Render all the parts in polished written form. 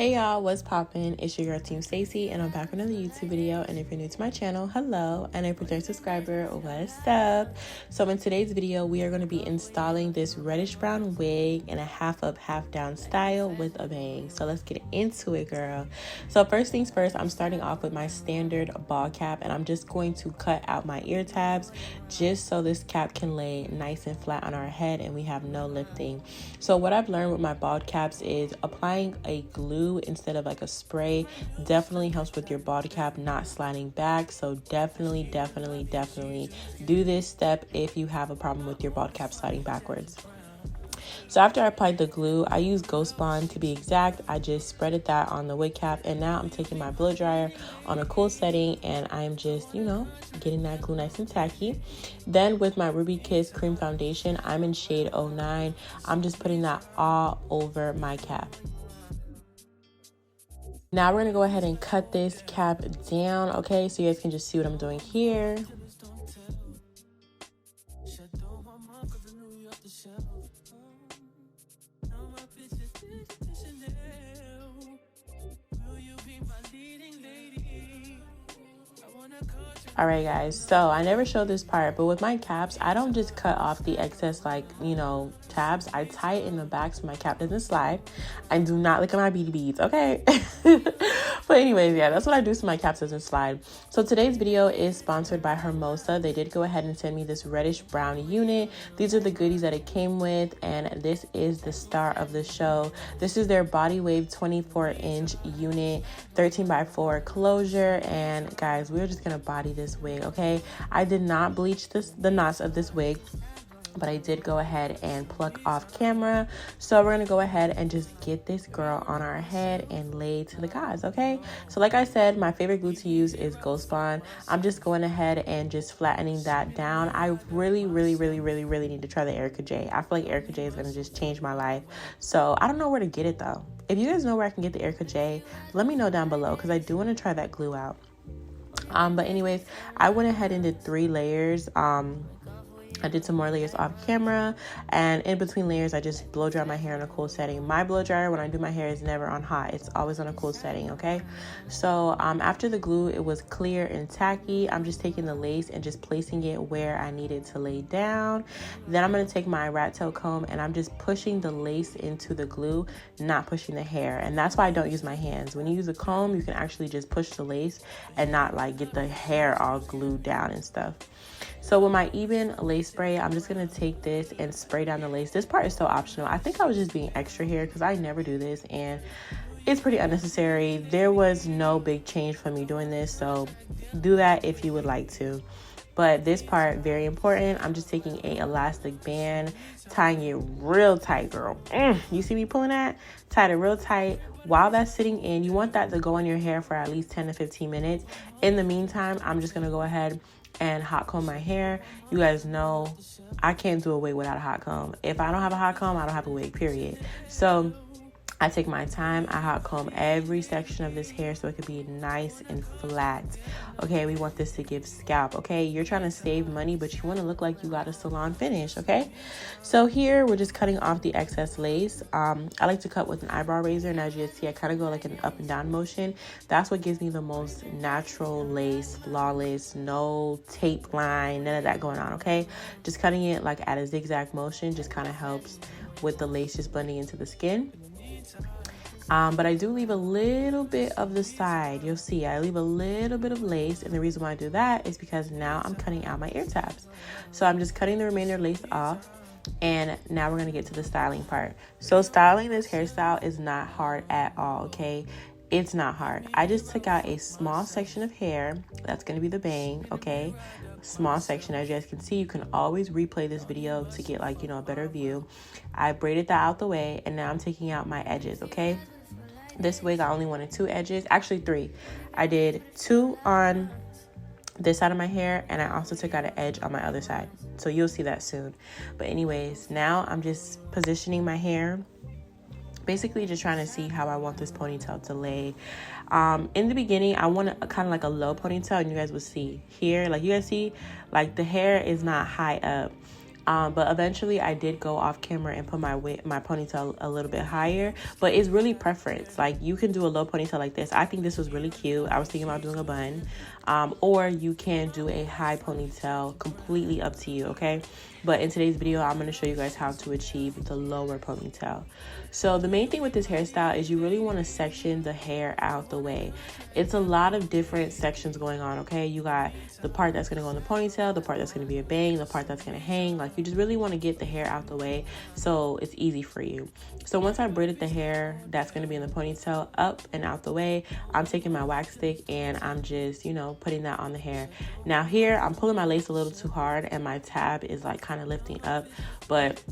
Hey y'all, what's poppin'? It's your girl Team Stacy, and I'm back with another YouTube video. And if you're new to my channel, hello, and if you're a third subscriber, what's up? So in today's video, we are going to be installing this reddish brown wig in a half up, half down style with a bang. So let's get into it, girl. So first things first, I'm starting off with my standard ball cap, and I'm just going to cut out my ear tabs just so this cap can lay nice and flat on our head and we have no lifting. So what I've learned with my bald caps is applying a glue instead of like a spray definitely helps with your bald cap not sliding back. So definitely do this step if you have a problem with your bald cap sliding backwards. So after I applied the glue, I used Ghost Bond to be exact. I just spreaded that on the wig cap, and now I'm taking my blow dryer on a cool setting and I'm just, getting that glue nice and tacky. Then with my Ruby Kiss cream foundation, I'm in shade 09. I'm just putting that all over my cap. Now we're gonna go ahead and cut this cap down, okay? So you guys can just see what I'm doing here. All right, guys, so I never showed this part, but with my caps, I don't just cut off the excess, tabs. I tie it in the back so my cap doesn't slide. I do not look at my beady beads, okay? But anyways, yeah, that's what I do so my cap doesn't slide. So today's video is sponsored by Hermosa. They did go ahead and send me this reddish brown unit. These are the goodies that it came with, and this is the star of the show. This is their Body Wave 24-inch unit, 13x4 closure, and guys, we're just gonna body this wig, okay? I did not bleach the knots of this wig, but I did go ahead and pluck off camera. So we're gonna go ahead and just get this girl on our head and lay to the gods, okay? So like I said, my favorite glue to use is Ghost Bond. I'm just going ahead and just flattening that down. I really need to try the Erica J. I feel like Erica J is gonna just change my life. So I don't know where to get it though. If you guys know where I can get the Erica J, let me know down below because I do want to try that glue out. But anyways, I went ahead and did 3 layers. I did some more layers off camera, and in between layers I just blow dry my hair in a cool setting. My blow dryer when I do my hair is never on hot, it's always on a cool setting, okay? So after the glue, it was clear and tacky. I'm just taking the lace and just placing it where I need it to lay down. Then I'm going to take my rat tail comb and I'm just pushing the lace into the glue, not pushing the hair. And that's why I don't use my hands. When you use a comb, you can actually just push the lace and not like get the hair all glued down and stuff. So with my even lace spray, I'm just going to take this and spray down the lace. This part is so optional. I think I was just being extra here because I never do this and it's pretty unnecessary. There was no big change for me doing this, so do that if you would like to. But this part, very important. I'm just taking a elastic band, tying it real tight, girl. You see me pulling that? Tied it real tight. While that's sitting in, you want that to go in your hair for at least 10 to 15 minutes. In the meantime, I'm just going to go ahead and hot comb my hair. You guys know I can't do a wig without a hot comb. If I don't have a hot comb, I don't have a wig, period. So I take my time, I hot comb every section of this hair so it could be nice and flat. Okay, we want this to give scalp, okay? You're trying to save money, but you want to look like you got a salon finish, okay? So here, we're just cutting off the excess lace. I like to cut with an eyebrow razor, and as you can see, I kind of go like an up and down motion. That's what gives me the most natural lace, flawless, no tape line, none of that going on, okay? Just cutting it like at a zigzag motion just kind of helps with the lace just blending into the skin. But I do leave a little bit of the side. You'll see I leave a little bit of lace, and the reason why I do that is because now I'm cutting out my ear tabs. So I'm just cutting the remainder lace off, and now we're going to get to the styling part. So styling this hairstyle is not hard at all, okay? It's not hard. I just took out a small section of hair. That's going to be the bang, okay? Small section. As you guys can see, you can always replay this video to get like, a better view. I braided that out the way, and now I'm taking out my edges, okay? This wig, I only wanted 2 edges, actually 3. I did 2 on this side of my hair, and I also took out an edge on my other side. So you'll see that soon. But anyways, now I'm just positioning my hair. Basically just trying to see how I want this ponytail to lay. In the beginning, I want a kind of like a low ponytail, and you guys will see here, like you guys see, like the hair is not high up. But eventually I did go off camera and put my ponytail a little bit higher, but it's really preference. Like, you can do a low ponytail like this. I think this was really cute. I was thinking about doing a bun, or you can do a high ponytail, completely up to you, okay? But in today's video, I'm going to show you guys how to achieve the lower ponytail. So the main thing with this hairstyle is you really want to section the hair out the way. It's a lot of different sections going on, okay? You got the part that's going to go in the ponytail, the part that's going to be a bang, the part that's going to hang. Like, you just really want to get the hair out the way so it's easy for you. So once I braided the hair that's going to be in the ponytail up and out the way, I'm taking my wax stick and I'm just, you know, putting that on the hair. Now here, I'm pulling my lace a little too hard and my tab is like kind of lifting up, but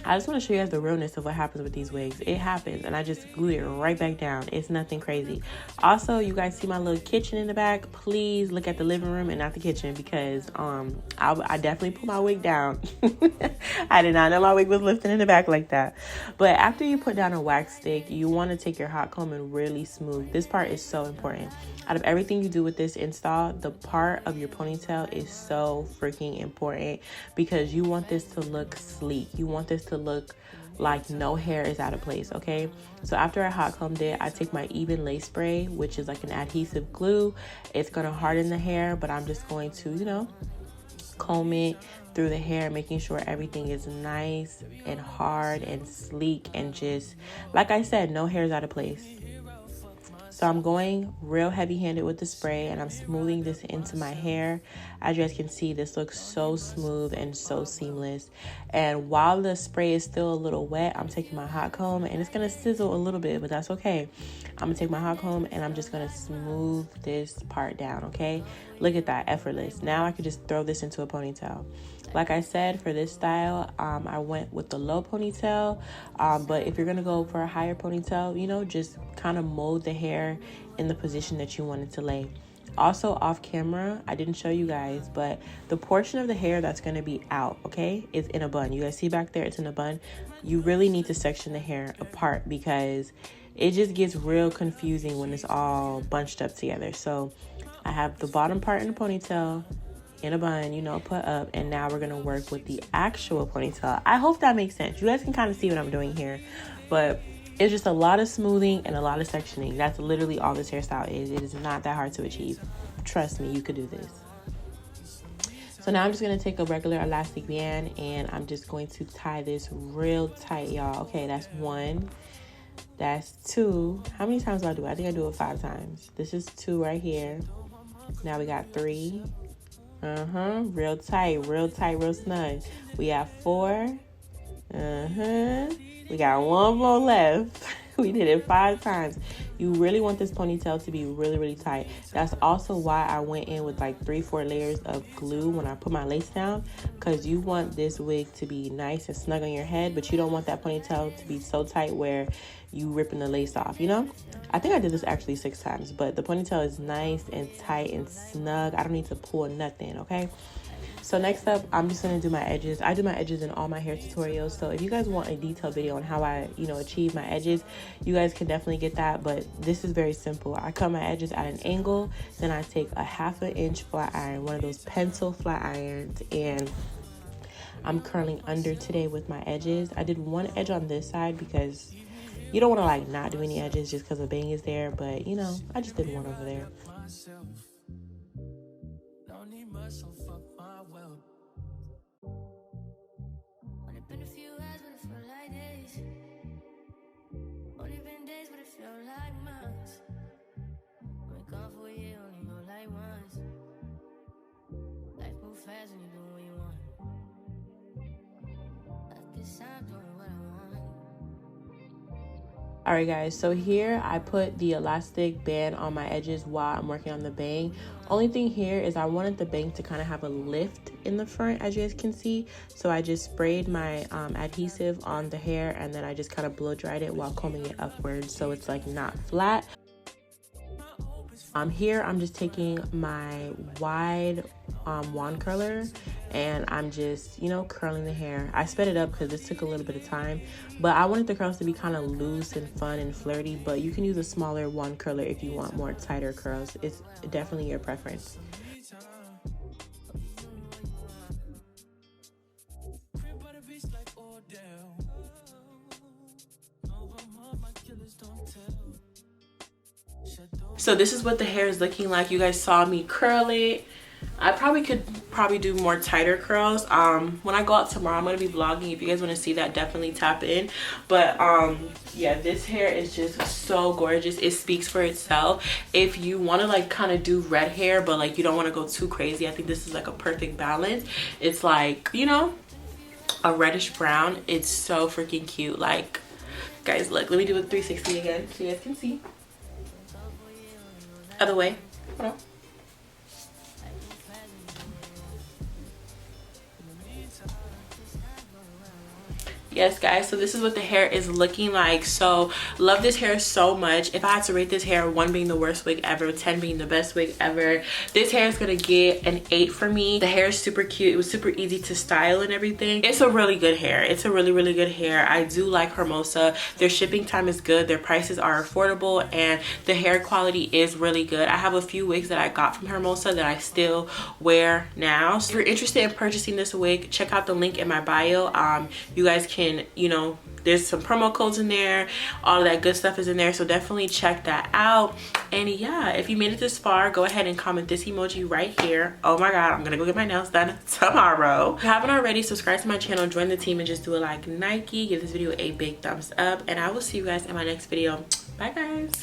I just want to show you guys the realness of what happens with these wigs. It happens, and I just glue it right back down. It's nothing crazy. Also, you guys see my little kitchen in the back? Please look at the living room and not the kitchen, because I definitely put my wig down. I did not know my wig was lifting in the back like that. But after you put down a wax stick, you want to take your hot comb and really smooth. This part is so important. Out of everything you do with this install, the part of your ponytail is so freaking important, because you want this to look sleek. You want this to look like no hair is out of place, okay? So after I hot combed it, I take my even lace spray, which is like an adhesive glue. It's gonna harden the hair, but I'm just going to, you know, comb it through the hair, making sure everything is nice and hard and sleek, and just, like I said, no hair is out of place. So I'm going real heavy-handed with the spray, and I'm smoothing this into my hair. As you guys can see, this looks so smooth and so seamless. And while the spray is still a little wet, I'm taking my hot comb, and it's gonna sizzle a little bit, but that's okay. I'm gonna take my hot comb and I'm just gonna smooth this part down, okay? Look at that, effortless. Now I could just throw this into a ponytail. Like I said, for this style, I went with the low ponytail, but if you're gonna go for a higher ponytail, you know, just kind of mold the hair in the position that you want it to lay. Also, off camera, I didn't show you guys, but the portion of the hair that's gonna be out, okay, is in a bun. You guys see back there, it's in a bun. You really need to section the hair apart, because it just gets real confusing when it's all bunched up together. So I have the bottom part in the ponytail, in a bun, you know, put up, and now we're gonna work with the actual ponytail. I hope that makes sense. You guys can kind of see what I'm doing here, but it's just a lot of smoothing and a lot of sectioning. That's literally all this hairstyle is. It is not that hard to achieve. Trust me, you could do this. So now I'm just gonna take a regular elastic band, and I'm just going to tie this real tight, y'all. Okay, that's 1, that's 2. How many times do I do it? I think I do it 5 times. This is 2 right here. Now we got 3. Real tight, real snug. We have 4. We got 1 more left. We did it 5 times. You really want this ponytail to be really, really tight. That's also why I went in with like 3-4 layers of glue when I put my lace down, because you want this wig to be nice and snug on your head, but you don't want that ponytail to be so tight where you ripping the lace off, you know? I think I did this actually 6 times, but the ponytail is nice and tight and snug. I don't need to pull nothing, okay? So next up, I'm just gonna do my edges. I do my edges in all my hair tutorials. So if you guys want a detailed video on how I, you know, achieve my edges, you guys can definitely get that. But this is very simple. I cut my edges at an angle, then I take a 1/2 inch flat iron, one of those pencil flat irons, and I'm curling under today with my edges. I did 1 edge on this side because you don't want to like not do any edges just because the bang is there, but you know, I just did 1 over there. Alright guys, so here I put the elastic band on my edges while I'm working on the bang. Only thing here is I wanted the bang to kind of have a lift in the front, as you guys can see. So I just sprayed my adhesive on the hair, and then I just kind of blow dried it while combing it upwards so it's like not flat. Here I'm just taking my wide wand curler, and I'm just, you know, curling the hair. I sped it up because this took a little bit of time, but I wanted the curls to be kind of loose and fun and flirty, but you can use a smaller wand curler if you want more tighter curls. It's definitely your preference. So this is what the hair is looking like. You guys saw me curl it. I could do more tighter curls. When I go out tomorrow, I'm gonna be vlogging. If you guys want to see that, definitely tap in. But yeah, this hair is just so gorgeous. It speaks for itself. If you want to like kind of do red hair but like you don't want to go too crazy, I think this is like a perfect balance. It's like, you know, a reddish brown. It's so freaking cute. Like, guys, look, let me do a 360 again so you guys can see. Other way. Hold on. Yes guys, so this is what the hair is looking like. So love this hair so much. If I had to rate this hair, 1 being the worst wig ever, 10 being the best wig ever, this hair is gonna get an 8 for me. The hair is super cute. It was super easy to style and everything. It's a really good hair. It's a really good hair. I do like Hermosa. Their shipping time is good, their prices are affordable, and the hair quality is really good. I have a few wigs that I got from Hermosa that I still wear now. So if you're interested in purchasing this wig, check out the link in my bio. You guys can, you know, there's some promo codes in there, all of that good stuff is in there, so definitely check that out. And yeah, if you made it this far, go ahead and comment this emoji right here. Oh my god, I'm gonna go get my nails done tomorrow. If you haven't already, subscribe to my channel, join the team, and just do it like Nike. Give this video a big thumbs up, and I will see you guys in my next video. Bye guys.